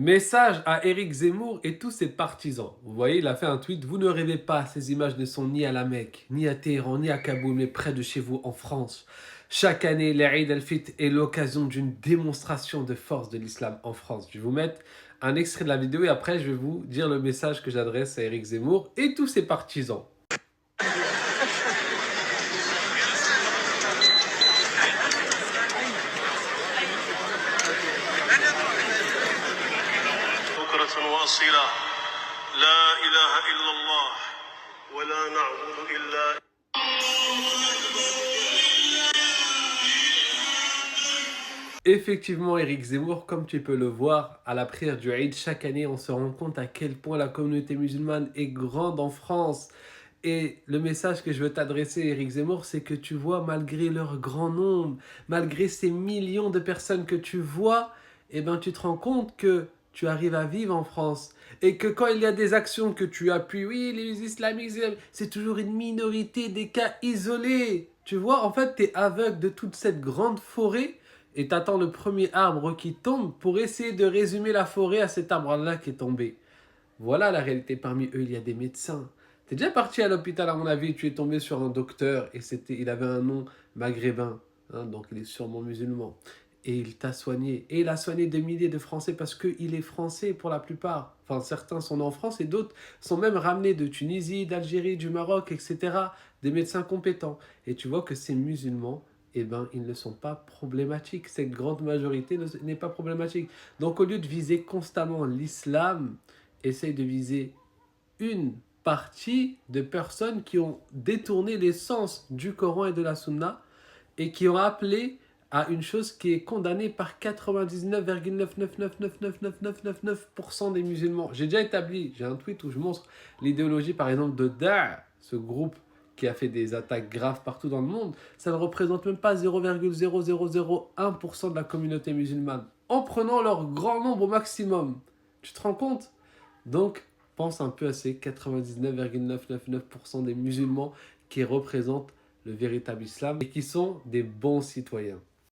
Message à Éric Zemmour et tous ses partisans. Vous voyez, il a fait un tweet. Vous ne rêvez pas, ces images ne sont ni à la Mecque, ni à Téhéran, ni à Kaboul, mais près de chez vous en France. Chaque année, l'Eid al-Fitr est l'occasion d'une démonstration de force de l'islam en France. Je vais vous mettre un extrait de la vidéo et après, je vais vous dire le message que j'adresse à Éric Zemmour et tous ses partisans. واصلة لا إله إلا الله ولا نعبد إلا Effectivement, Éric Zemmour, comme tu peux le voir, à la prière du Eid, chaque année, on se rend compte à quel point la communauté musulmane est grande en France. Et le message que je veux t'adresser, Éric Zemmour, c'est que tu vois, malgré leur grand nombre, malgré ces millions de personnes que tu vois, eh ben, tu te rends compte que tu arrives à vivre en France. Et que quand il y a des actions que tu appuies, oui, les islamistes, c'est toujours une minorité, des cas isolés. Tu vois, en fait, tu es aveugle de toute cette grande forêt et tu attends le premier arbre qui tombe pour essayer de résumer la forêt à cet arbre-là qui est tombé. Voilà la réalité. Parmi eux, il y a des médecins. T'es déjà parti à l'hôpital, à mon avis, tu es tombé sur un docteur et il avait un nom maghrébin, hein, donc il est sûrement musulman. Et il t'a soigné. Et il a soigné des milliers de Français parce qu'il est français pour la plupart. Enfin, certains sont nés en France et d'autres sont même ramenés de Tunisie, d'Algérie, du Maroc, etc. Des médecins compétents. Et tu vois que ces musulmans, eh ben, ils ne sont pas problématiques. Cette grande majorité n'est pas problématique. Donc, au lieu de viser constamment l'islam, essaye de viser une partie de personnes qui ont détourné l'essence du Coran et de la Sunna et qui ont appelé à une chose qui est condamnée par 99,9999999% des musulmans. J'ai déjà établi, j'ai un tweet où je montre l'idéologie par exemple de Daesh, ce groupe qui a fait des attaques graves partout dans le monde. Ça ne représente même pas 0,0001% de la communauté musulmane, en prenant leur grand nombre au maximum. Tu te rends compte? Donc, pense un peu à ces 99,999% des musulmans qui représentent le véritable islam et qui sont des bons citoyens.